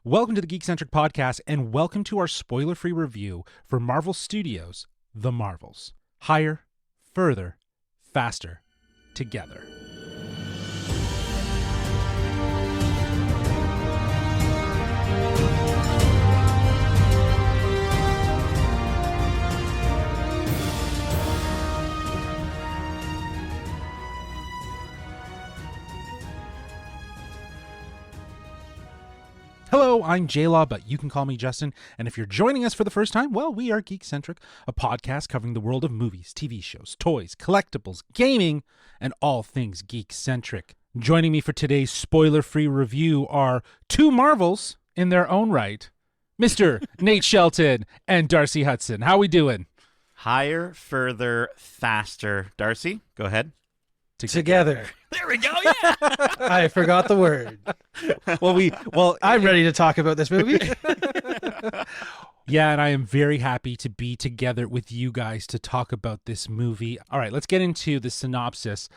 Welcome to the Geekcentric podcast, and welcome to our spoiler-free review for Marvel Studios' The Marvels. Higher, further, faster, together. Hello, I'm J-Law, but you can call me Justin, and if you're joining us for the first time, well, we are Geekcentric, a podcast covering the world of movies, TV shows, toys, collectibles, gaming, and all things geek-centric. Joining me for today's spoiler-free review are two Marvels in their own right, Mr. Nate Shelton and Darcy Hudson. How we doing? Higher, further, faster. Darcy, go ahead. Together. There we go, yeah! I forgot the word. I'm ready to talk about this movie. Yeah, and I am very happy to be together with you guys to talk about this movie. All right, let's get into the synopsis.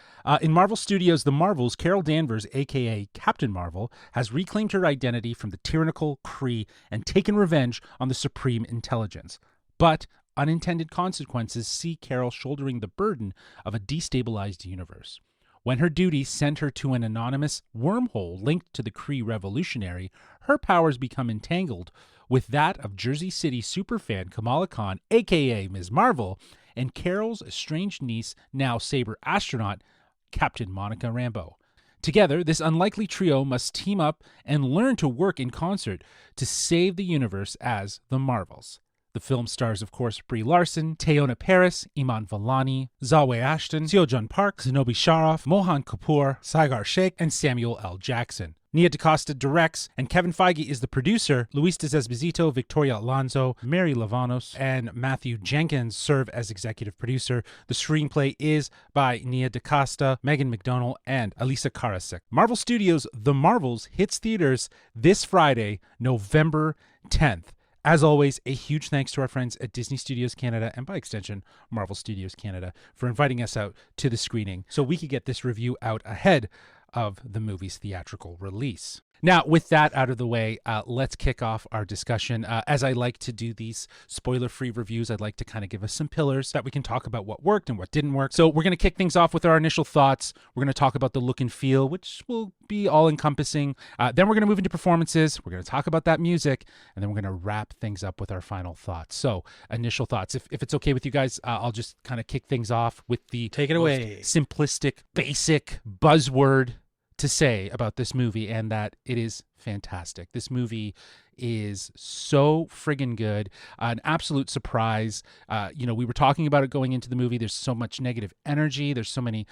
In Marvel Studios' The Marvels, Carol Danvers, a.k.a. Captain Marvel, has reclaimed her identity from the tyrannical Kree and taken revenge on the Supreme Intelligence. But unintended consequences see Carol shouldering the burden of a destabilized universe. When her duties send her to an anonymous wormhole linked to the Kree revolutionary, her powers become entangled with that of Jersey City superfan Kamala Khan, a.k.a. Ms. Marvel, and Carol's estranged niece, now Saber astronaut, Captain Monica Rambeau. Together, this unlikely trio must team up and learn to work in concert to save the universe as the Marvels. The film stars, of course, Brie Larson, Teyonah Parris, Iman Vellani, Zawe Ashton, Seo-Jun Park, Zenobi Shroff, Mohan Kapoor, Saigar Sheikh, and Samuel L. Jackson. Nia DaCosta directs, and Kevin Feige is the producer. Luis Desposito, Victoria Alonso, Mary Lavanos, and Matthew Jenkins serve as executive producer. The screenplay is by Nia DaCosta, Megan McDonnell, and Elisa Karasik. Marvel Studios' The Marvels hits theaters this Friday, November 10th. As always, a huge thanks to our friends at Disney Studios Canada and by extension, Marvel Studios Canada for inviting us out to the screening so we could get this review out ahead of the movie's theatrical release. Now, with that out of the way, let's kick off our discussion. As I like to do these spoiler-free reviews, I'd like to kind of give us some pillars that we can talk about what worked and what didn't work. So we're going to kick things off with our initial thoughts. We're going to talk about the look and feel, which will be all-encompassing. Then we're going to move into performances. We're going to talk about that music, and then we're going to wrap things up with our final thoughts. So initial thoughts. If it's okay with you guys, I'll just kind of kick things off with the Take it away. Simplistic, basic buzzword to say about this movie, and that it is fantastic. This movie is so friggin' good. An absolute surprise. We were talking about it going into the movie. There's so much negative energy. There's so many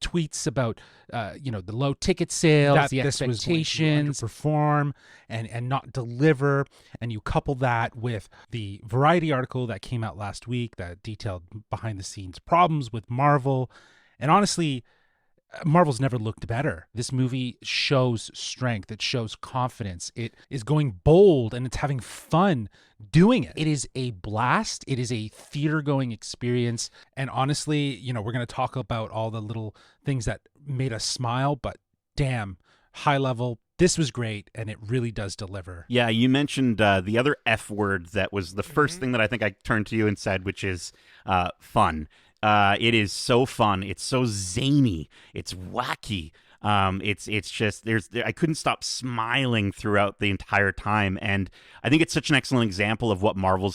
tweets about the low ticket sales, the expectations, perform and not deliver. And you couple that with the Variety article that came out last week that detailed behind the scenes problems with Marvel. And honestly, Marvel's never looked better. This movie shows strength. It shows confidence. It is going bold and it's having fun doing it. It is a blast. It is a theater-going experience. And honestly, we're going to talk about all the little things that made us smile, but damn, high level. This was great, and it really does deliver. Yeah, you mentioned the other F word that was the first thing that I think I turned to you and said, which is fun. It is so fun. It's so zany. It's wacky. It's just I couldn't stop smiling throughout the entire time, and I think it's such an excellent example of what Marvel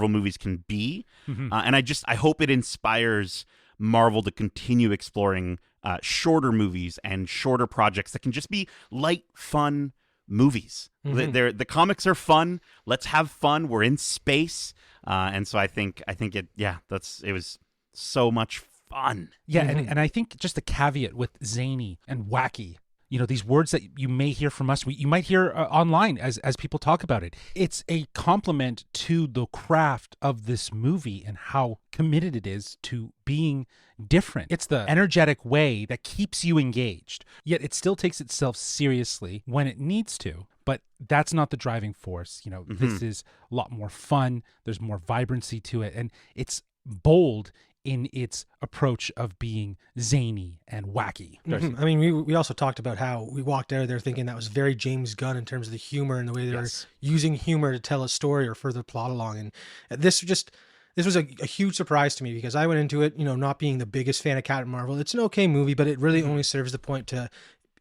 movies can be. And I hope it inspires Marvel to continue exploring shorter movies and shorter projects that can just be light, fun movies. The comics are fun. Let's have fun. We're in space. And so I think it was so much fun. Yeah, and I think just the caveat with zany and wacky, these words that you may hear from us, you might hear online as people talk about it. It's a compliment to the craft of this movie and how committed it is to being different. It's the energetic way that keeps you engaged, yet it still takes itself seriously when it needs to. But that's not the driving force. This is a lot more fun. There's more vibrancy to it, and it's bold in its approach of being zany and wacky. Mhm. I mean, we also talked about how we walked out of there thinking that was very James Gunn in terms of the humor and the way they were using humor to tell a story or further plot along. And this was a huge surprise to me because I went into it, not being the biggest fan of Captain Marvel. It's an okay movie, but it really only serves the point to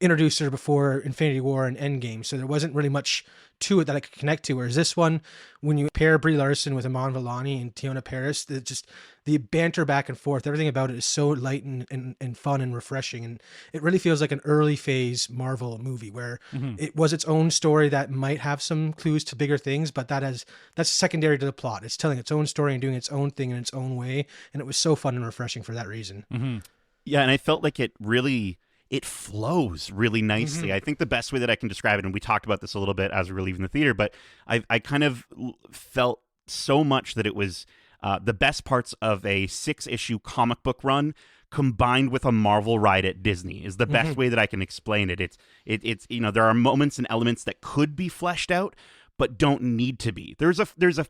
introduce her before Infinity War and Endgame. So there wasn't really much to it that I could connect to. Whereas this one, when you pair Brie Larson with Iman Vellani and Teyonah Parris, the banter back and forth, everything about it is so light and fun and refreshing. And it really feels like an early phase Marvel movie where it was its own story that might have some clues to bigger things, but that's secondary to the plot. It's telling its own story and doing its own thing in its own way. And it was so fun and refreshing for that reason. Yeah, and I felt like it flows really nicely. I think the best way that I can describe it, and we talked about this a little bit as we were leaving the theater, but I kind of felt so much that it was the best parts of a 6-issue comic book run combined with a Marvel ride at Disney is the best way that I can explain it. It's there are moments and elements that could be fleshed out, but don't need to be. There's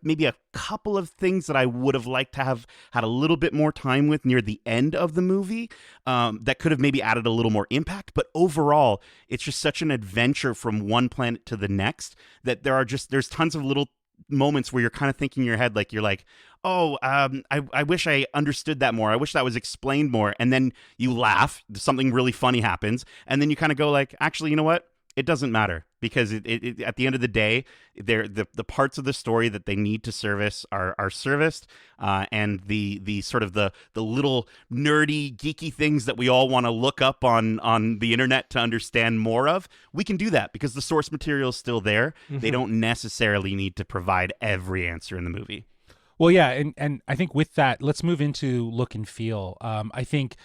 maybe a couple of things that I would have liked to have had a little bit more time with near the end of the movie that could have maybe added a little more impact. But overall, it's just such an adventure from one planet to the next that there's tons of little moments where you're kind of thinking in your head, like you're like, oh, I wish I understood that more. I wish that was explained more. And then you laugh, something really funny happens, and then you kind of go like, actually, you know what? It doesn't matter because it at the end of the day, the parts of the story that they need to service are serviced, and the sort of the little nerdy geeky things that we all want to look up on the internet to understand more of, we can do that because the source material is still there. They don't necessarily need to provide every answer in the movie. Well, yeah, and I think with that, let's move into look and feel. I think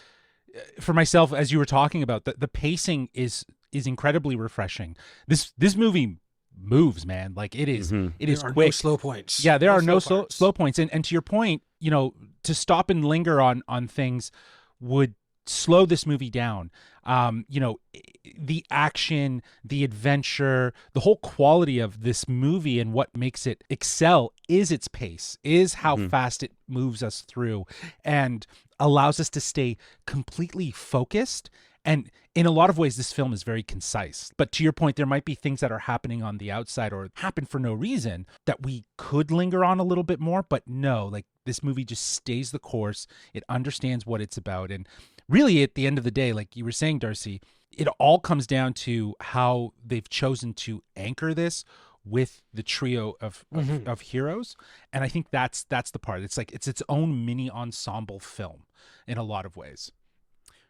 for myself, as you were talking about, the pacing is incredibly refreshing. This movie moves, man. Like it is There are quick. no slow points. Yeah, there are no parts. slow points. And to your point, to stop and linger on things would slow this movie down. The action, the adventure, the whole quality of this movie and what makes it excel is its pace, is how fast it moves us through and allows us to stay completely focused. And in a lot of ways, this film is very concise. But to your point, there might be things that are happening on the outside or happen for no reason that we could linger on a little bit more. But no, like this movie just stays the course. It understands what it's about. And really, at the end of the day, like you were saying, Darcy, it all comes down to how they've chosen to anchor this with the trio of heroes. And I think that's the part. It's like it's its own mini ensemble film in a lot of ways.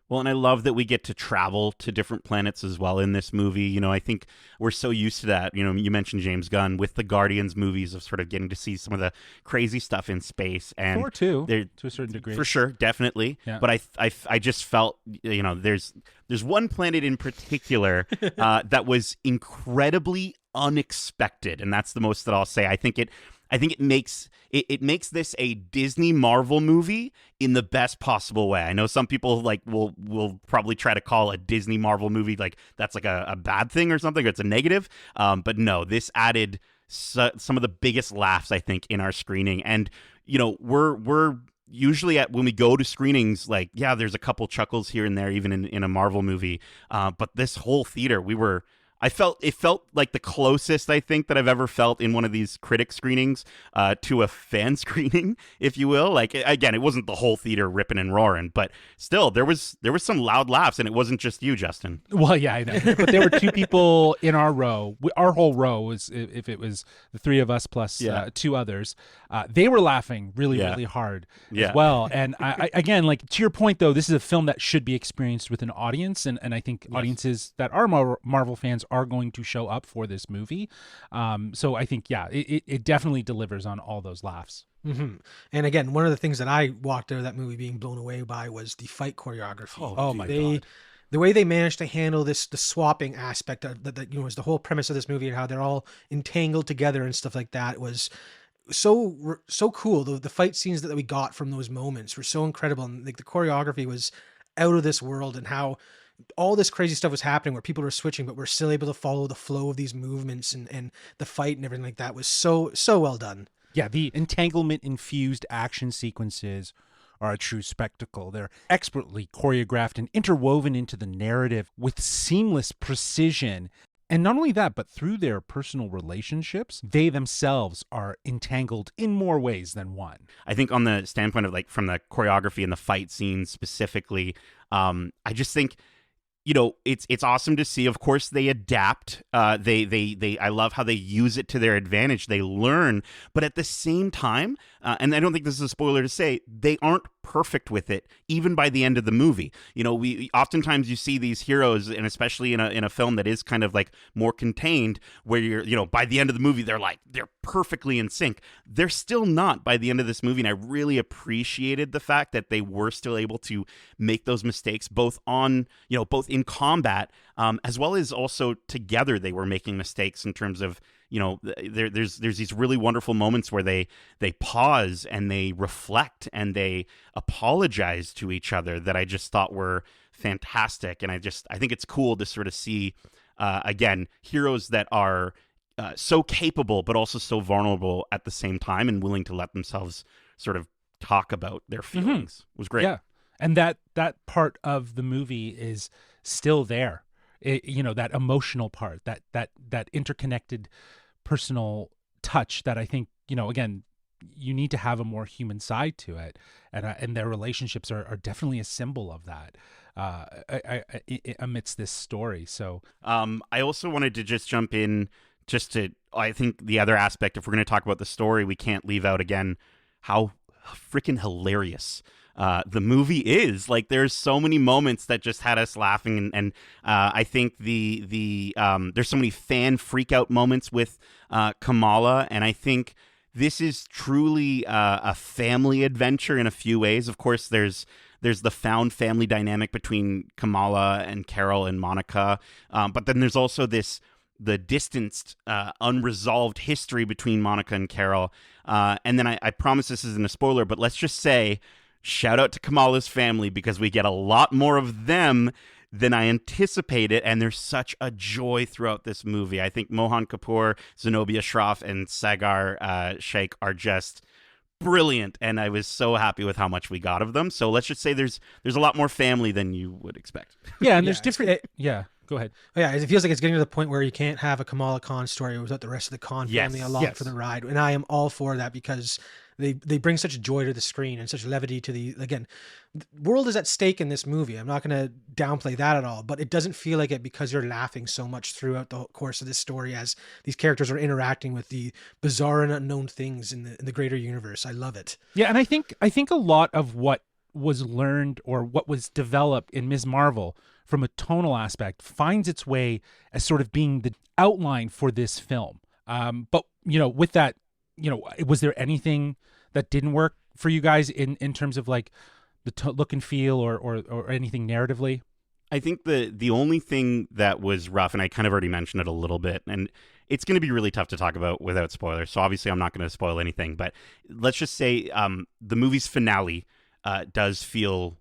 Well, and I love that we get to travel to different planets as well in this movie. I think we're so used to that. You mentioned James Gunn with the Guardians movies of sort of getting to see some of the crazy stuff in space. And Thor too, to a certain degree. For sure, definitely. Yeah. But I just felt, there's one planet in particular that was incredibly unexpected, and that's the most that I'll say. I think it makes this a Disney Marvel movie in the best possible way. I know some people will probably try to call a Disney Marvel movie like that's like a bad thing or something, or it's a negative. But no, this added some of the biggest laughs I think in our screening, and we're usually when we go to screenings, like, yeah, there's a couple chuckles here and there, even in a Marvel movie. But this whole theater, it felt like the closest I think that I've ever felt in one of these critic screenings to a fan screening, if you will. Like, again, it wasn't the whole theater ripping and roaring, but still there was some loud laughs, and it wasn't just you, Justin. Well, yeah, I know. But there were two people in our row. Our whole row was, if it was the three of us plus two others, they were laughing really, really hard as well. And I again, like to your point though, this is a film that should be experienced with an audience, and I think audiences that are Marvel fans are going to show up for this movie. So I think, it definitely delivers on all those laughs. And again, one of the things that I walked out of that movie being blown away by was the fight choreography. Oh my God. The way they managed to handle the swapping aspect that was the whole premise of this movie, and how they're all entangled together and stuff like that was so cool. The fight scenes that we got from those moments were so incredible, and like the choreography was out of this world, and how all this crazy stuff was happening where people were switching, but we're still able to follow the flow of these movements, and the fight and everything like that was so well done. Yeah, the entanglement infused action sequences are a true spectacle. They're expertly choreographed and interwoven into the narrative with seamless precision. And not only that, but through their personal relationships, they themselves are entangled in more ways than one. I think on the standpoint of like from the choreography and the fight scenes specifically, I just think, you know, it's awesome to see. Of course, they adapt. I love how they use it to their advantage. They learn, but at the same time, and I don't think this is a spoiler to say, they aren't perfect with it, even by the end of the movie. You know, we oftentimes you see these heroes, and especially in a film that is kind of like more contained, where you're, you know, by the end of the movie, they're perfectly in sync. They're still not by the end of this movie, and I really appreciated the fact that they were still able to make those mistakes, both in combat, as well as also together. They were making mistakes in terms of, you know, there's these really wonderful moments where they pause and they reflect and they apologize to each other that I just thought were fantastic. And I think it's cool to sort of see, again, heroes that are so capable but also so vulnerable at the same time and willing to let themselves sort of talk about their feelings. It was great. Yeah. And that part of the movie is still there. You know, that emotional part, that interconnected personal touch that I think, you know, again, you need to have a more human side to it. And their relationships are definitely a symbol of that amidst this story. So I also wanted to just jump in I think the other aspect, if we're going to talk about the story, we can't leave out again how freaking hilarious the movie is. Like, there's so many moments that just had us laughing, and I think there's so many fan freak out moments with Kamala, and I think this is truly a family adventure in a few ways. Of course, there's the found family dynamic between Kamala and Carol and Monica, but then there's also the distanced, unresolved history between Monica and Carol. And then I promise this isn't a spoiler, but let's just say, shout out to Kamala's family, because we get a lot more of them than I anticipated, and there's such a joy throughout this movie. I think Mohan Kapoor, Zenobia Shroff, and Sagar Sheikh are just brilliant, and I was so happy with how much we got of them. So let's just say there's a lot more family than you would expect. Yeah, and there's different... Yeah. Go ahead. Yeah, it feels like it's getting to the point where you can't have a Kamala Khan story without the rest of the Khan family along for the ride. And I am all for that, because they bring such joy to the screen and such levity to the world is at stake in this movie. I'm not going to downplay that at all, but it doesn't feel like it because you're laughing so much throughout the course of this story as these characters are interacting with the bizarre and unknown things in the greater universe. I love it. Yeah, and I think a lot of what was learned or what was developed in Ms. Marvel from a tonal aspect finds its way as sort of being the outline for this film. But, you know, with that, you know, was there anything that didn't work for you guys in terms of like the look and feel or anything narratively? I think the only thing that was rough, and I kind of already mentioned it a little bit, and it's going to be really tough to talk about without spoilers, so obviously I'm not going to spoil anything, but let's just say the movie's finale does feel...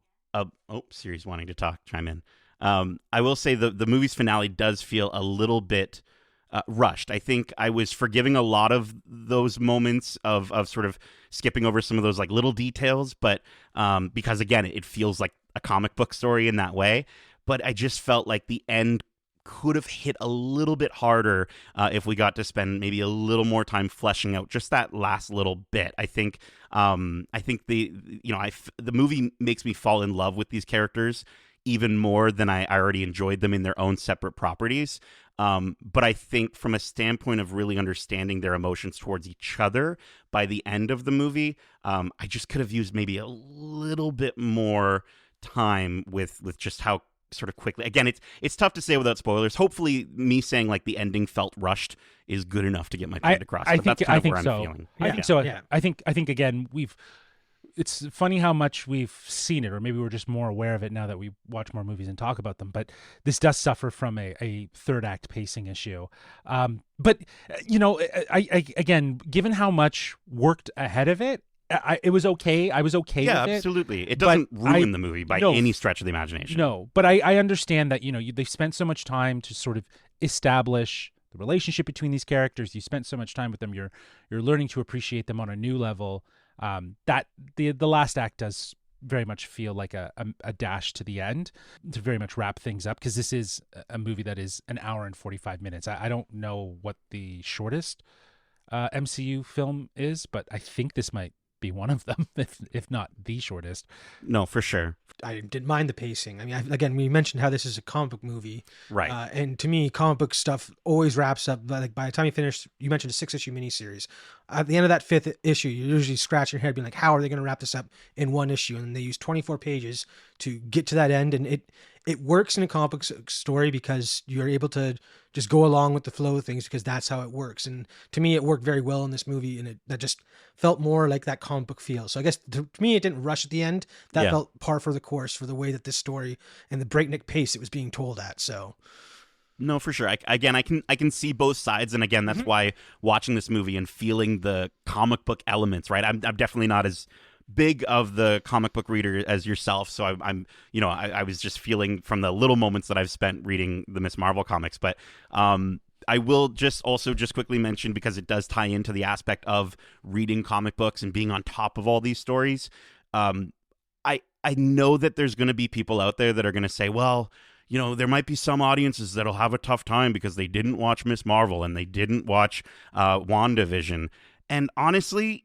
Siri's wanting to talk, chime in. I will say the movie's finale does feel a little bit rushed. I think I was forgiving a lot of those moments of sort of skipping over some of those like little details, but because again, it feels like a comic book story in that way. But I just felt like the end could have hit a little bit harder if we got to spend maybe a little more time fleshing out just that last little bit. I think the movie makes me fall in love with these characters even more than I already enjoyed them in their own separate properties. But I think from a standpoint of really understanding their emotions towards each other by the end of the movie, I just could have used maybe a little bit more time with just how sort of quickly. Again, it's tough to say without spoilers. Hopefully, me saying like the ending felt rushed is good enough to get my point across. I think I'm feeling. Yeah. I think so. Yeah. I think again it's funny how much we've seen it, or maybe we're just more aware of it now that we watch more movies and talk about them. But this does suffer from a third act pacing issue. But you know, I again, given how much worked ahead of it, it was okay. I was okay with it. Yeah, absolutely. It doesn't ruin the movie by any stretch of the imagination. No, but I understand that, you know, they've spent so much time to sort of establish the relationship between these characters. You spent so much time with them. You're learning to appreciate them on a new level. That the last act does very much feel like a dash to the end to very much wrap things up, because this is a movie that is an hour and 45 minutes. I don't know what the shortest MCU film is, but I think this might be one of them, if not the shortest. No, for sure. I didn't mind the pacing. I mean, again, we mentioned how this is a comic book movie, Right. And to me, comic book stuff always wraps up. Like by the time you finish, you mentioned a 6-issue miniseries. At the end of that 5th issue, you usually scratch your head, being like, "How are they going to wrap this up in one issue?" And they use 24 pages to get to that end, and it works in a comic book story because you're able to just go along with the flow of things, because that's how it works. And to me, it worked very well in this movie, and that just felt more like that comic book feel. So I guess to me, it didn't rush at the end. That felt par for the course for the way that this story and the breakneck pace it was being told at. So. No, for sure. I can see both sides, and again, that's why watching this movie and feeling the comic book elements, right? I'm definitely not as big of the comic book reader as yourself, so I was just feeling from the little moments that I've spent reading the Miss Marvel comics. But I will just quickly mention, because it does tie into the aspect of reading comic books and being on top of all these stories. I know that there's going to be people out there that are going to say, well, there might be some audiences that'll have a tough time because they didn't watch Miss Marvel and they didn't watch WandaVision. And honestly,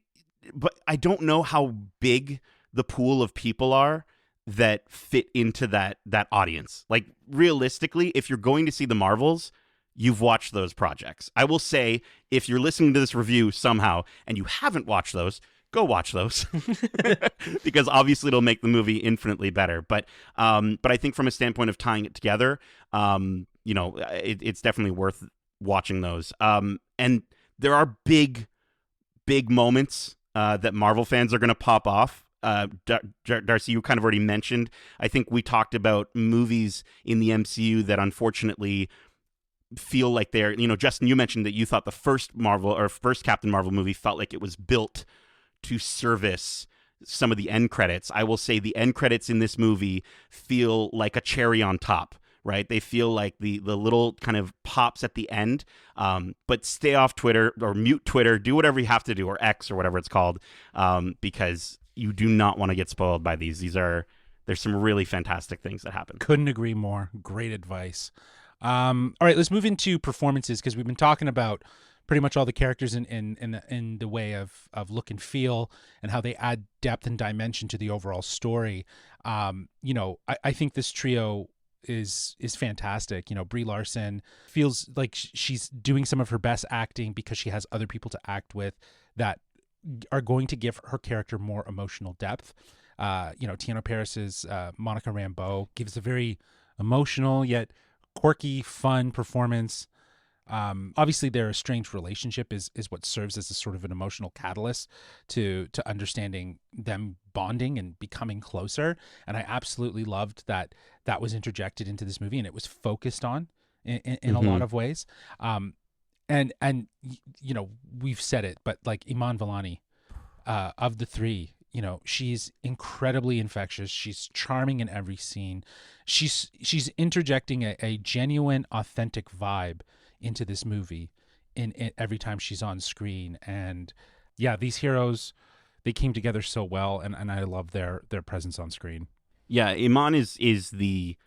but I don't know how big the pool of people are that fit into that audience. Like, realistically, if you're going to see the Marvels, you've watched those projects. I will say, if you're listening to this review somehow and you haven't watched those, go watch those, because obviously it'll make the movie infinitely better. But I think from a standpoint of tying it together, it's definitely worth watching those. And there are big moments that Marvel fans are going to pop off. Darcy, you kind of already mentioned. I think we talked about movies in the MCU that unfortunately feel like they're, Justin, you mentioned that you thought the first Captain Marvel movie felt like it was built to service some of the end credits. I will say the end credits in this movie feel like a cherry on top, right? They feel like the little kind of pops at the end. But stay off Twitter, or mute Twitter, do whatever you have to do, or X or whatever it's called, because you do not want to get spoiled by these. There's some really fantastic things that happen. Couldn't agree more. Great advice. All right, let's move into performances, because we've been talking about pretty much all the characters in the way of look and feel, and how they add depth and dimension to the overall story. I think this trio is fantastic. Brie Larson feels like she's doing some of her best acting because she has other people to act with that are going to give her character more emotional depth. Tiana Paris's Monica Rambeau gives a very emotional yet quirky, fun performance. Obviously their estranged relationship is what serves as a sort of an emotional catalyst to understanding them bonding and becoming closer. And I absolutely loved that was interjected into this movie, and it was focused on in a lot of ways. And we've said it, but like Iman Vellani, of the three, she's incredibly infectious. She's charming in every scene. She's interjecting a genuine, authentic vibe into this movie in every time she's on screen. And yeah, these heroes, they came together so well, and I love their presence on screen. Yeah, Iman she's the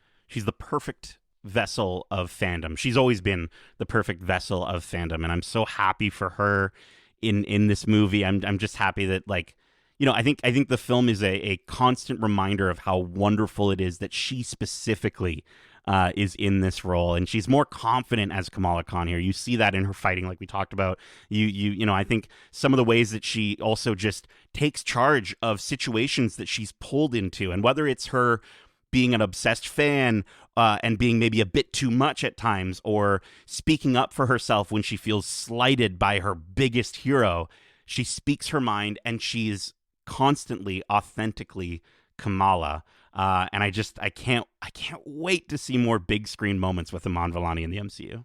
perfect vessel of fandom. She's always been the perfect vessel of fandom, and I'm so happy for her in this movie. I'm just happy that, like, I think the film is a constant reminder of how wonderful it is that she specifically is in this role, and she's more confident as Kamala Khan here. You see that in her fighting, like we talked about. I think some of the ways that she also just takes charge of situations that she's pulled into, and whether it's her being an obsessed fan and being maybe a bit too much at times, or speaking up for herself when she feels slighted by her biggest hero, she speaks her mind, and she's constantly, authentically Kamala. And I can't wait to see more big screen moments with Iman Vellani in the MCU.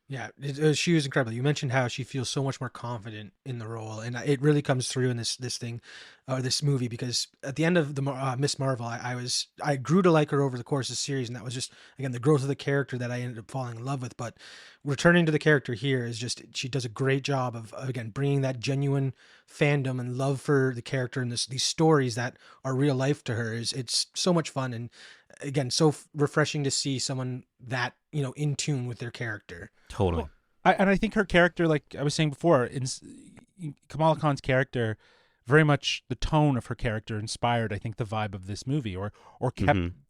Yeah, she was incredible. You mentioned how she feels so much more confident in the role, and it really comes through in this thing, or this movie. Because at the end of the Miss Marvel, I grew to like her over the course of the series, and that was just again the growth of the character that I ended up falling in love with. But returning to the character here is just she does a great job of again bringing that genuine fandom and love for the character and these stories that are real life to her. It's so much fun, and again so refreshing to see someone that in tune with their character. Totally. Well, and I think her character, like I was saying before, in Kamala Khan's character, very much the tone of her character inspired, I think, the vibe of this movie, or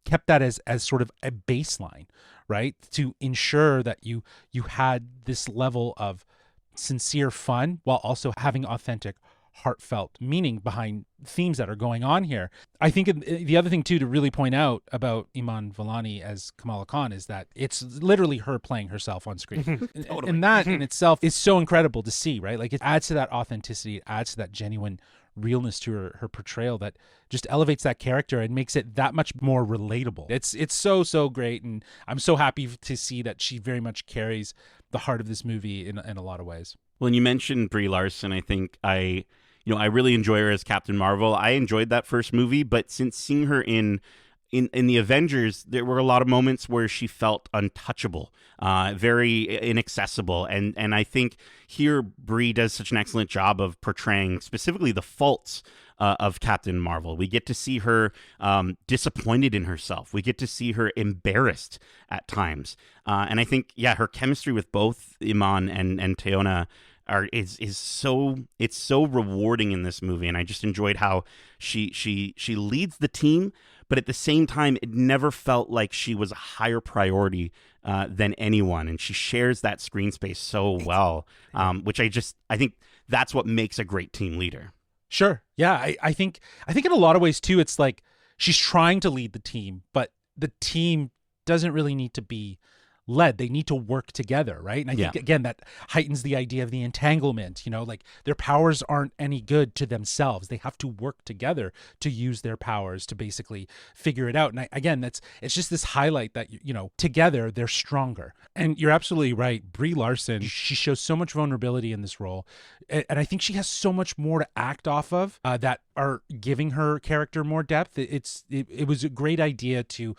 kept that as sort of a baseline, right? To ensure that you had this level of sincere fun while also having authentic, heartfelt meaning behind themes that are going on here. I think the other thing too to really point out about Iman Vellani as Kamala Khan is that it's literally her playing herself on screen. Totally. And that in itself is so incredible to see, right? Like it adds to that authenticity, it adds to that genuine realness to her portrayal that just elevates that character and makes it that much more relatable. It's so great, and I'm so happy to see that she very much carries the heart of this movie in a lot of ways. Well, and you mentioned Brie Larson. I think I really enjoy her as Captain Marvel. I enjoyed that first movie, but since seeing her in the Avengers, there were a lot of moments where she felt untouchable, very inaccessible, and I think here Brie does such an excellent job of portraying specifically the faults of Captain Marvel. We get to see her disappointed in herself. We get to see her embarrassed at times, and I think her chemistry with both Iman and Teyonah is so rewarding in this movie, and I just enjoyed how she leads the team, but at the same time it never felt like she was a higher priority than anyone, and she shares that screen space so well, which I think that's what makes a great team leader. Sure. Yeah, I think in a lot of ways too, it's like she's trying to lead the team, but the team doesn't really need to be led. They need to work together, right? And I think again that heightens the idea of the entanglement, like their powers aren't any good to themselves. They have to work together to use their powers to basically figure it out. And it's just this highlight that together they're stronger. And you're absolutely right. Brie Larson, she shows so much vulnerability in this role, and I think she has so much more to act off of that are giving her character more depth. It was a great idea to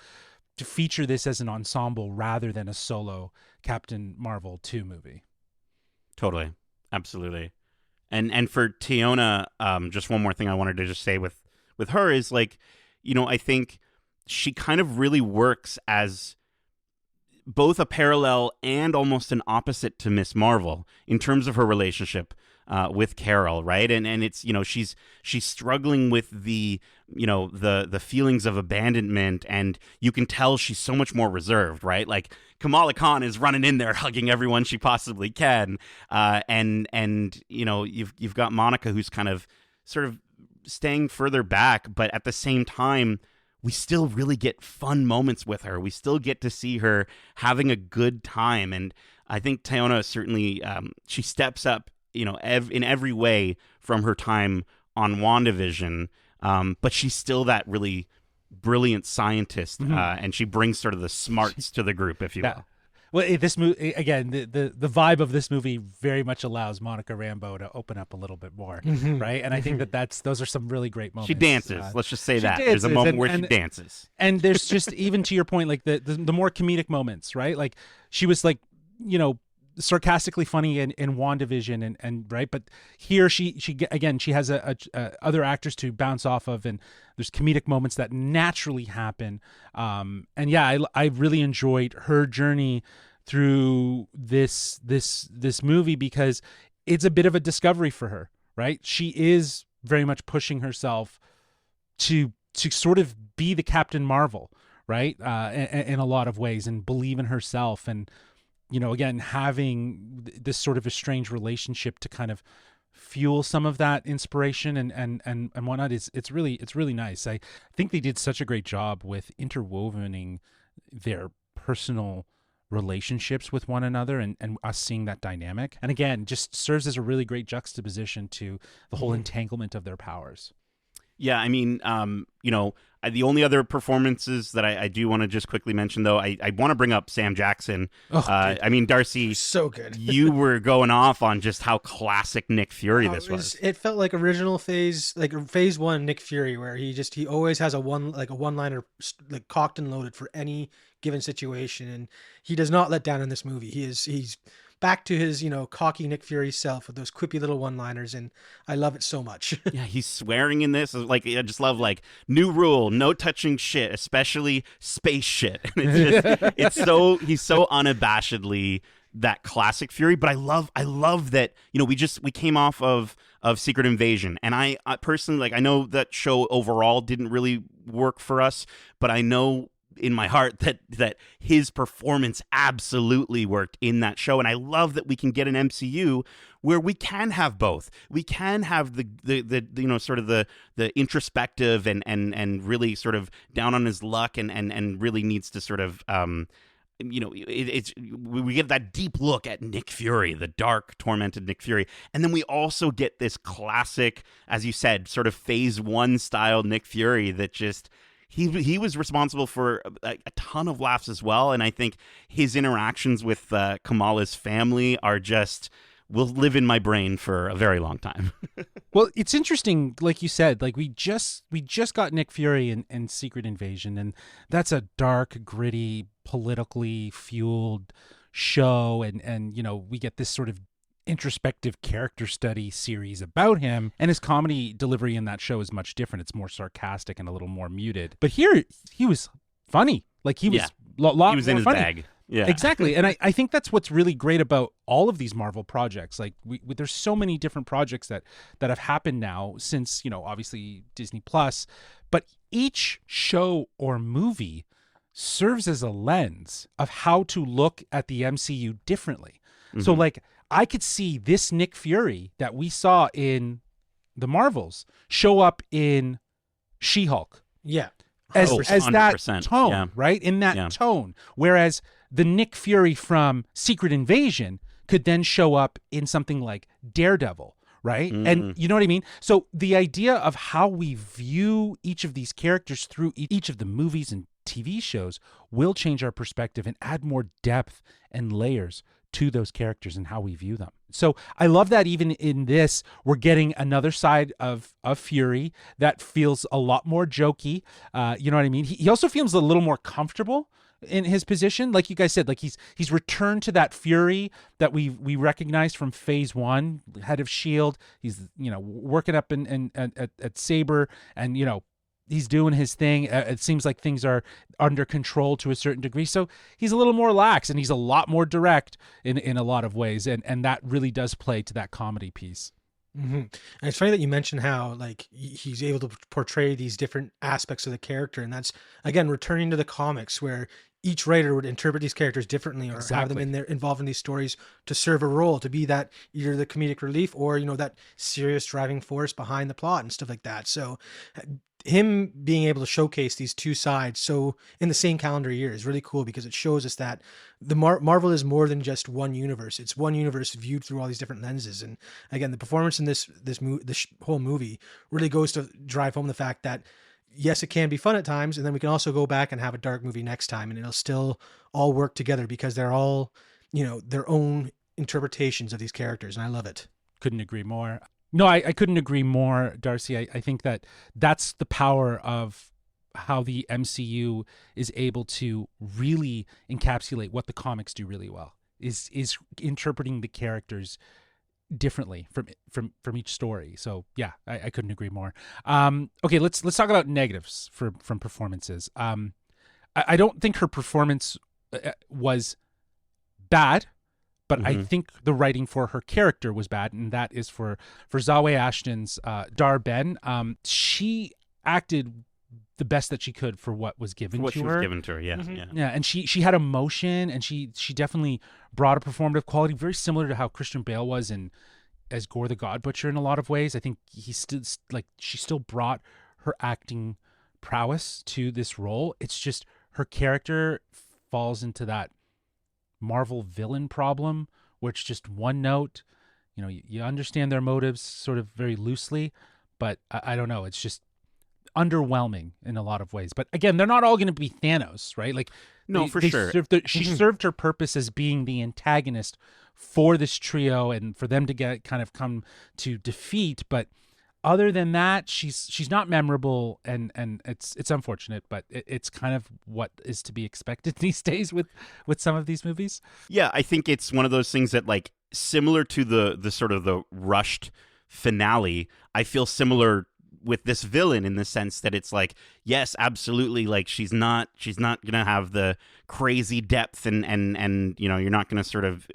feature this as an ensemble rather than a solo Captain Marvel 2 movie. Totally. Absolutely. And for Teyonah, just one more thing I wanted to just say with her is like, I think she kind of really works as both a parallel and almost an opposite to Miss Marvel in terms of her relationship with Carol, right? And it's she's struggling with the feelings of abandonment, and you can tell she's so much more reserved, right? Like Kamala Khan is running in there hugging everyone she possibly can, and you've got Monica who's kind of sort of staying further back, but at the same time we still really get fun moments with her. We still get to see her having a good time, and I think Teyonah certainly she steps up in every way from her time on WandaVision, but she's still that really brilliant scientist, and she brings sort of the smarts to the group, if you will. Well, this movie again, the vibe of this movie very much allows Monica Rambeau to open up a little bit more, right? And I think those are some really great moments. She dances. Let's just say that there's a moment where she dances, and there's just even to your point, like the more comedic moments, right? Like she was like sarcastically funny in WandaVision and right, but here she has a other actors to bounce off of, and there's comedic moments that naturally happen, and I really enjoyed her journey through this movie because it's a bit of a discovery for her, right? She is very much pushing herself to sort of be the Captain Marvel, right, in a lot of ways, and believe in herself, and again, having this sort of a strange relationship to kind of fuel some of that inspiration and whatnot. It's really nice. I think they did such a great job with interwovening their personal relationships with one another and us seeing that dynamic. And again, just serves as a really great juxtaposition to the whole entanglement of their powers. Yeah, I mean, the only other performances that I do want to just quickly mention, though, I want to bring up Sam Jackson. Oh, dude. I mean, Darcy, So good. you were going off on just how classic Nick Fury this was. It felt like original phase, like phase one Nick Fury, where he always has a one-liner, like cocked and loaded for any given situation, and he does not let down in this movie. He's back to his cocky Nick Fury self with those quippy little one-liners, and I love it so much. Yeah, he's swearing in this. Like, I just love, like, new rule, no touching shit, especially space shit. And it's just, he's so unabashedly that classic Fury. But I love that, we came off of Secret Invasion. And I personally, like, I know that show overall didn't really work for us, but I know in my heart that his performance absolutely worked in that show. And I love that we can get an MCU where we can have both. We can have the sort of the introspective and really sort of down on his luck and really needs to sort of we get that deep look at Nick Fury, the dark, tormented Nick Fury. And then we also get this classic, as you said, sort of phase one style Nick Fury that just, he was responsible for a ton of laughs as well. And I think his interactions with Kamala's family are just, will live in my brain for a very long time. Well, it's interesting, like you said, like we just got Nick Fury in Secret Invasion, and that's a dark, gritty, politically fueled show, and we get this sort of introspective character study series about him, and his comedy delivery in that show is much different. It's more sarcastic and a little more muted. But here he was funny. Like he was he was in his funny. bag. Yeah, exactly. And I think that's what's really great about all of these Marvel projects. Like there's so many different projects that have happened now since, obviously Disney Plus, but each show or movie serves as a lens of how to look at the MCU differently. Mm-hmm. So like I could see this Nick Fury that we saw in the Marvels show up in She-Hulk. Yeah. As that tone, right? In that tone. Whereas the Nick Fury from Secret Invasion could then show up in something like Daredevil, right? Mm-hmm. And you know what I mean? So the idea of how we view each of these characters through each of the movies and TV shows will change our perspective and add more depth and layers to those characters and how we view them. So I love that even in this, we're getting another side of Fury that feels a lot more jokey. You know what I mean? He also feels a little more comfortable in his position. Like you guys said, like he's returned to that Fury that we recognized from phase one, head of S.H.I.E.L.D. He's, working up at Saber, and, he's doing his thing. It seems like things are under control to a certain degree. So he's a little more lax, and he's a lot more direct in a lot of ways. And that really does play to that comedy piece. Mm-hmm. And it's funny that you mentioned how like he's able to portray these different aspects of the character. And that's, again, returning to the comics where each writer would interpret these characters differently, or have them involved in these stories to serve a role, to be that either the comedic relief or, that serious driving force behind the plot and stuff like that. So him being able to showcase these two sides so in the same calendar year is really cool, because it shows us that the Marvel is more than just one universe. It's one universe viewed through all these different lenses. And again, the performance in this whole movie really goes to drive home the fact that yes, it can be fun at times, and then we can also go back and have a dark movie next time, and it'll still all work together because they're all, their own interpretations of these characters, and I love it. Couldn't agree more. No, I couldn't agree more, Darcy. I think that's the power of how the MCU is able to really encapsulate what the comics do really well, is interpreting the characters differently from each story. So yeah, I couldn't agree more. Okay, let's talk about negatives from performances. I don't think her performance was bad, but I think the writing for her character was bad, and that is for Zawe Ashton's Dar Ben. She acted the best that she could for what was given to her. Yeah, and she had emotion, and she definitely brought a performative quality very similar to how Christian Bale was as Gore the God Butcher in a lot of ways. I think she still brought her acting prowess to this role. It's just her character falls into that Marvel villain problem, where it's just one note. You understand their motives sort of very loosely, but I don't know. It's just underwhelming in a lot of ways. But again, they're not all going to be Thanos, right? Like, No, for sure. She served her purpose as being the antagonist for this trio and for them to come to defeat. But other than that, she's not memorable, and it's unfortunate, but it's kind of what is to be expected these days with some of these movies. Yeah, I think it's one of those things that, like, similar to the sort of the rushed finale, I feel similar with this villain in the sense that it's like, yes, absolutely, like she's not gonna have the crazy depth and you know, you're not gonna sort of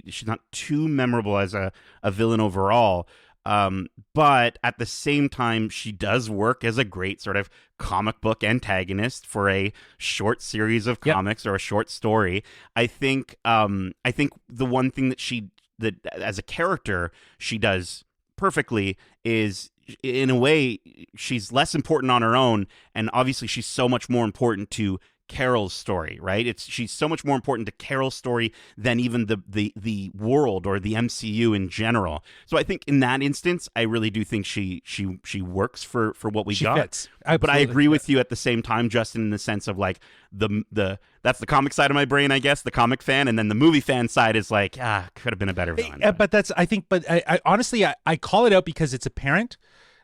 she's not too memorable as a villain overall. But at the same time, she does work as a great sort of comic book antagonist for a short series of comics or a short story. I think the one thing that as a character she does perfectly is, in a way, she's less important on her own, and obviously she's so much more important to Carol's story, right? She's so much more important to Carol's story than even the world or the MCU in general. So I think in that instance, I really do think she works for what we got. Fits. But I agree with you at the same time, Justin, in the sense of like that's the comic side of my brain, I guess, the comic fan, and then the movie fan side is like, could have been a better villain. But I honestly I call it out because it's apparent.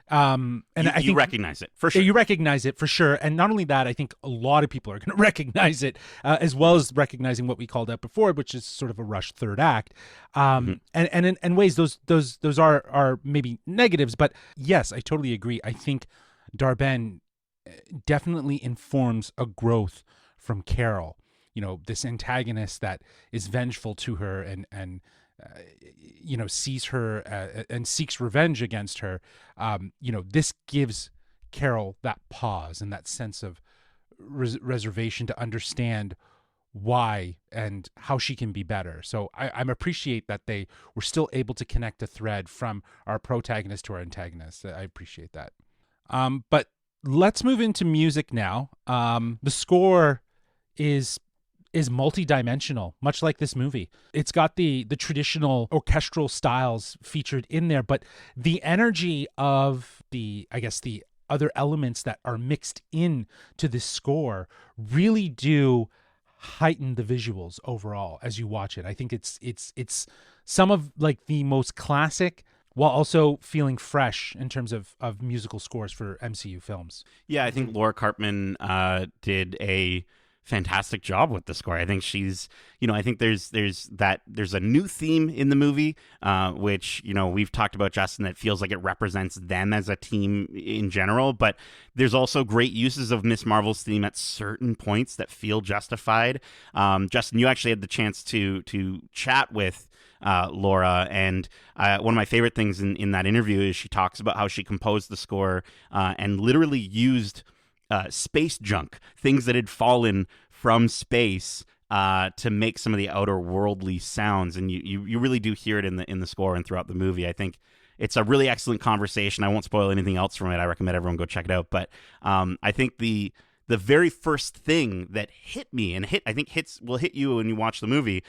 And I think you recognize it for sure. You recognize it for sure, and not only that, I think a lot of people are going to recognize it, as well as recognizing what we called out before, which is sort of a rushed third act. And in ways, those are maybe negatives, but yes, I totally agree. I think Dar-Benn definitely informs a growth from Carol. You know, this antagonist that is vengeful to her and you know, sees her and seeks revenge against her. You know, this gives Carol that pause and that sense of reservation to understand why and how she can be better. So I appreciate that they were still able to connect a thread from our protagonist to our antagonist. I appreciate that. But let's move into music now. The score is multi-dimensional, much like this movie. It's got the traditional orchestral styles featured in there, but the energy of the other elements that are mixed in to this score really do heighten the visuals overall as you watch it. I think it's some of like the most classic while also feeling fresh in terms of musical scores for MCU films. Yeah, I think Laura Karpman did a fantastic job with the score. I think she's, you know, I think there's a new theme in the movie, which, you know, we've talked about, Justin, that feels like it represents them as a team in general, but there's also great uses of Miss Marvel's theme at certain points that feel justified. Justin, you actually had the chance to chat with Laura, and one of my favorite things in that interview is she talks about how she composed the score and literally used space junk, things that had fallen from space, to make some of the outer worldly sounds, and you really do hear it in the score and throughout the movie. I think it's a really excellent conversation. I won't spoil anything else from it. I recommend everyone go check it out. But I think the very first thing that hit me, and I think will hit you when you watch the movie,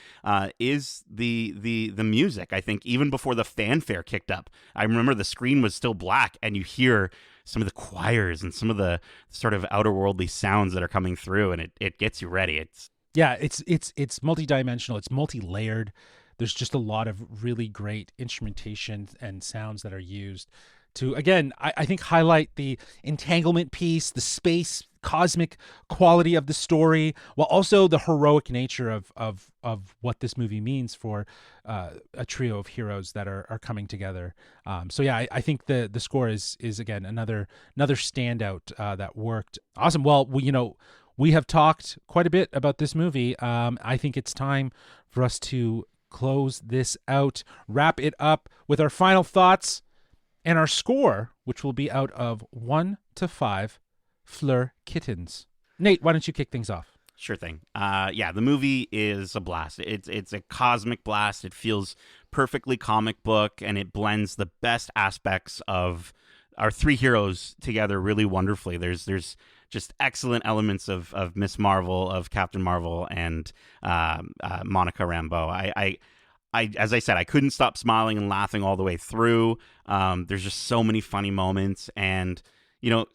is the music. I think even before the fanfare kicked up, I remember the screen was still black, and you hear some of the choirs and some of the sort of outer worldly sounds that are coming through, and it gets you ready. It's multi-dimensional. It's multi-layered. There's just a lot of really great instrumentation and sounds that are used to, again, I think highlight the entanglement piece, the space cosmic quality of the story, while also the heroic nature of what this movie means for a trio of heroes that are coming together. So yeah, I think the score is again another standout that worked. Awesome. Well, we have talked quite a bit about this movie. I think it's time for us to close this out, wrap it up with our final thoughts and our score, which will be out of 1 to 5 Fleur kittens. Nate, why don't you kick things off? Sure thing. Yeah, the movie is a blast. It's a cosmic blast. It feels perfectly comic book, and it blends the best aspects of our three heroes together really wonderfully. There's just excellent elements of Miss Marvel, of Captain Marvel, and Monica Rambeau. I as I said, I couldn't stop smiling and laughing all the way through. There's just so many funny moments, and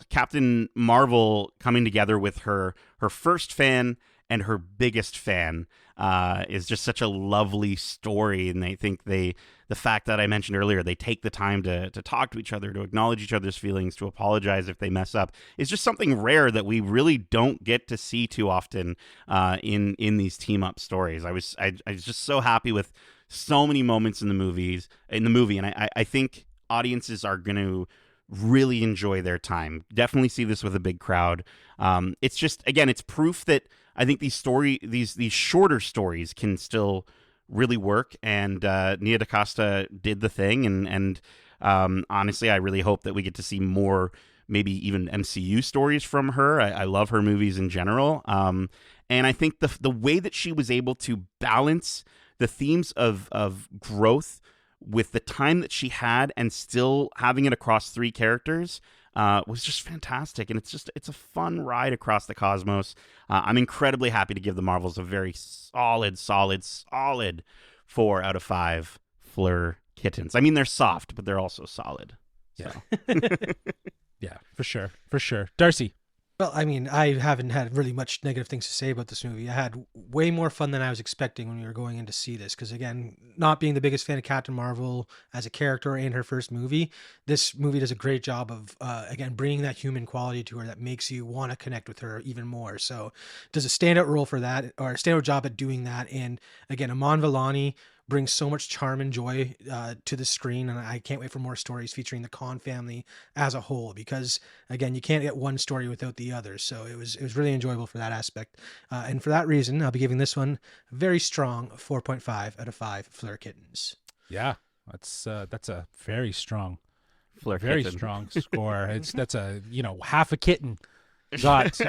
Captain Marvel coming together with her first fan and her biggest fan is just such a lovely story. And I think the fact that I mentioned earlier, they take the time to talk to each other, to acknowledge each other's feelings, to apologize if they mess up, is just something rare that we really don't get to see too often in these team up stories. I was just so happy with so many moments in the movie, and I think audiences are going to really enjoy their time. Definitely see this with a big crowd. It's just, again, it's proof that I think these shorter stories can still really work, and Nia DaCosta did the thing, and honestly, I really hope that we get to see more, maybe even MCU stories from her. I love her movies in general, and I think the way that she was able to balance the themes of growth with the time that she had and still having it across 3 characters was just fantastic. And it's a fun ride across the cosmos. I'm incredibly happy to give the Marvels a very solid 4 out of 5 Fleur kittens. I mean, they're soft, but they're also solid. Yeah. So. Yeah, for sure. Darcy. Well, I mean, I haven't had really much negative things to say about this movie. I had way more fun than I was expecting when we were going in to see this. Because again, not being the biggest fan of Captain Marvel as a character in her first movie, this movie does a great job of, again, bringing that human quality to her that makes you want to connect with her even more. So it does a standout role for that, or a standout job at doing that. And again, Iman Vellani brings so much charm and joy to the screen, and I can't wait for more stories featuring the Khan family as a whole, because again, you can't get one story without the other. So it was really enjoyable for that aspect, and for that reason, I'll be giving this one a very strong 4.5 out of 5 Fleur kittens. Yeah, that's a very strong, Fleur very kitten. strong score. That's a half a kitten got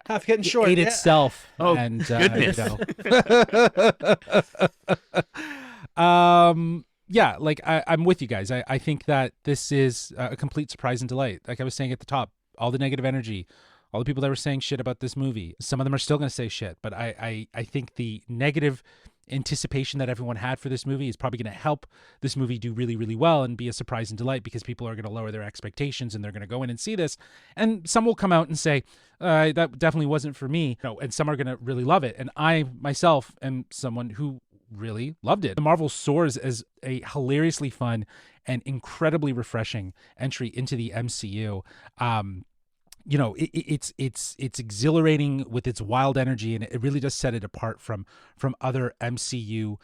Half kitten short ate yeah. itself. Oh, and, goodness. Yeah, like I'm with you guys. I think that this is a complete surprise and delight. Like I was saying at the top, all the negative energy, all the people that were saying shit about this movie, some of them are still going to say shit, but I think the negative anticipation that everyone had for this movie is probably going to help this movie do really, really well and be a surprise and delight, because people are going to lower their expectations and they're going to go in and see this, and some will come out and say that definitely wasn't for me, and some are going to really love it. And I myself am someone who really loved it. The Marvel soars as a hilariously fun and incredibly refreshing entry into the MCU. It's exhilarating with its wild energy, and it really does set it apart from other MCU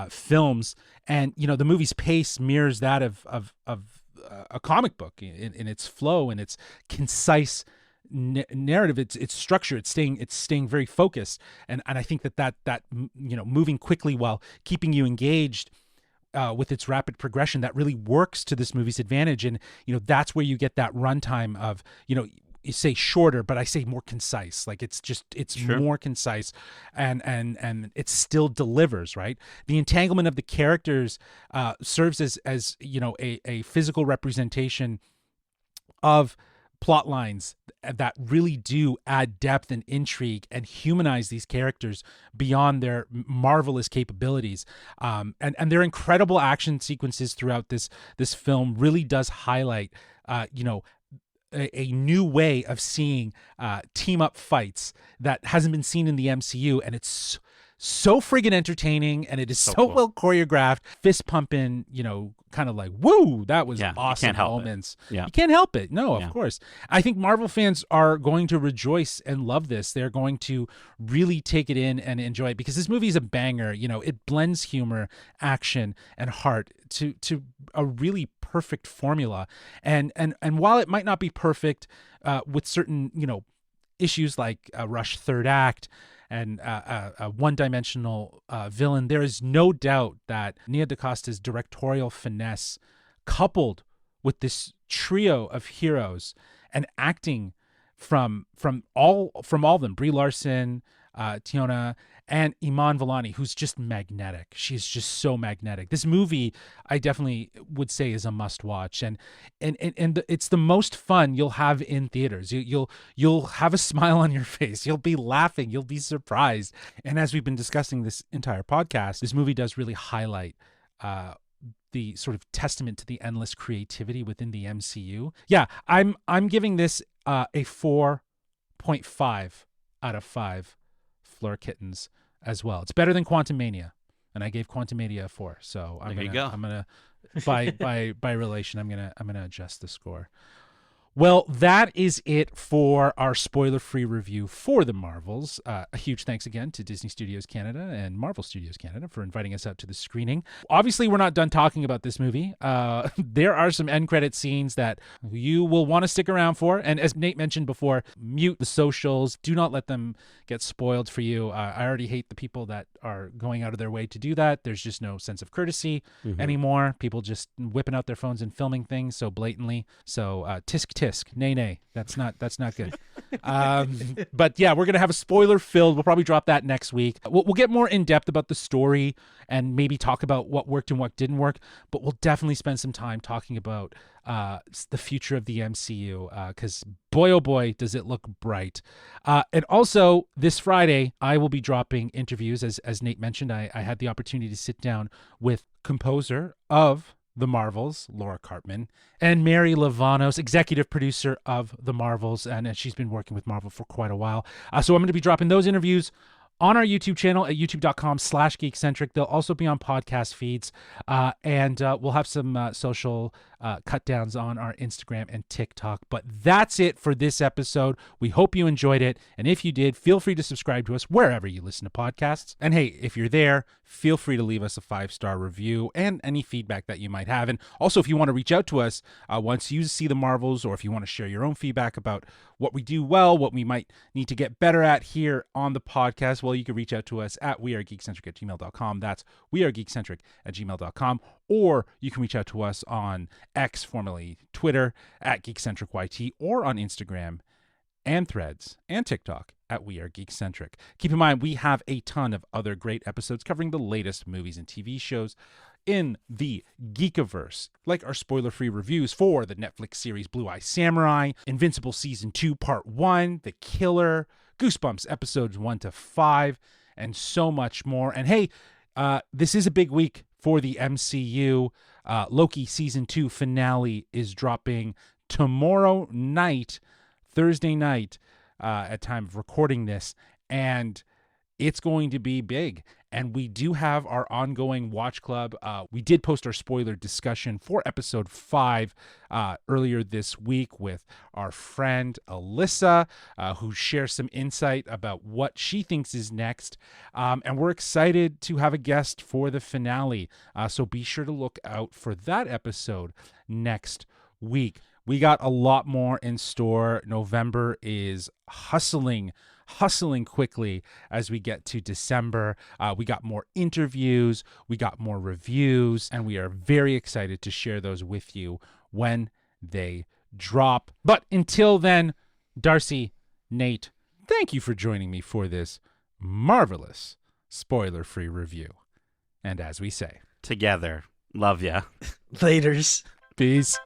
films. And the movie's pace mirrors that of a comic book in its flow and its concise narrative, its structure. It's staying very focused, and I think that moving quickly while keeping you engaged with its rapid progression, that really works to this movie's advantage. And that's where you get that runtime of you say shorter, but I say more concise. Like it's Sure. more concise, and it still delivers, right? The entanglement of the characters serves as a physical representation of plot lines that really do add depth and intrigue and humanize these characters beyond their marvelous capabilities. And their incredible action sequences throughout this film really does highlight, a new way of seeing team up fights that hasn't been seen in the MCU, and it's so friggin' entertaining, and it is so cool. well choreographed, fist pumping, kind of like, woo, that was awesome moments. Yeah. You can't help it. No, of Yeah. course. I think Marvel fans are going to rejoice and love this. They're going to really take it in and enjoy it, because this movie is a banger. It blends humor, action, and heart to a really perfect formula. And while it might not be perfect with certain, issues like a rushed third act and a one-dimensional villain, there is no doubt that Nia DaCosta's directorial finesse, coupled with this trio of heroes and acting from all of them, Brie Larson, Tiona, and Iman Vellani, who's just magnetic. She's just so magnetic. This movie, I definitely would say, is a must-watch, and it's the most fun you'll have in theaters. You'll have a smile on your face. You'll be laughing. You'll be surprised. And as we've been discussing this entire podcast, this movie does really highlight the sort of testament to the endless creativity within the MCU. Yeah, I'm giving this a 4.5 out of 5 Fleur Kittens as well. It's better than Quantumania, and I gave Quantumania a 4. So I'm gonna by relation, I'm gonna adjust the score. Well, that is it for our spoiler-free review for the Marvels. A huge thanks again to Disney Studios Canada and Marvel Studios Canada for inviting us out to the screening. Obviously, we're not done talking about this movie. There are some end credit scenes that you will want to stick around for. And as Nate mentioned before, mute the socials. Do not let them get spoiled for you. I already hate the people that are going out of their way to do that. There's just no sense of courtesy anymore. People just whipping out their phones and filming things so blatantly. So tisk tisk. Nay. That's not good. But yeah, we're going to have a spoiler filled. We'll probably drop that next week. We'll get more in depth about the story and maybe talk about what worked and what didn't work. But we'll definitely spend some time talking about the future of the MCU because boy, oh boy, does it look bright. And also this Friday, I will be dropping interviews. As Nate mentioned, I had the opportunity to sit down with composer of The Marvels, Laura Cartman, and Mary Lavanos, executive producer of The Marvels, and she's been working with Marvel for quite a while. So I'm going to be dropping those interviews on our YouTube channel at youtube.com/Geekcentric. They'll also be on podcast feeds, and we'll have some social cut downs on our Instagram and TikTok. But that's it for this episode. We hope you enjoyed it. And if you did, feel free to subscribe to us wherever you listen to podcasts. And hey, if you're there, feel free to leave us a 5-star review and any feedback that you might have. And also, if you want to reach out to us once you see the Marvels, or if you want to share your own feedback about what we do well, what we might need to get better at here on the podcast, well, you can reach out to us at wearegeekcentric@gmail.com. That's wearegeekcentric@gmail.com. Or you can reach out to us on X, formerly Twitter, at GeekcentricYT, or on Instagram and Threads and TikTok at We Are Geekcentric. Keep in mind, we have a ton of other great episodes covering the latest movies and TV shows in the Geekiverse, like our spoiler-free reviews for the Netflix series Blue Eye Samurai, Invincible Season 2 Part 1, The Killer, Goosebumps Episodes 1 to 5, and so much more. And hey, this is a big week for the MCU. Loki Season 2 finale is dropping tomorrow night, Thursday night, at time of recording this, and it's going to be big. And we do have our ongoing watch club. We did post our spoiler discussion for episode 5 earlier this week with our friend Alyssa, who shares some insight about what she thinks is next. And we're excited to have a guest for the finale. So be sure to look out for that episode next week. We got a lot more in store. November is hustling quickly as we get to December. We got more interviews, we got more reviews, and we are very excited to share those with you when they drop. But until then, Darcy, Nate, thank you for joining me for this marvelous spoiler-free review. And as we say, together, love ya. Laters. Peace.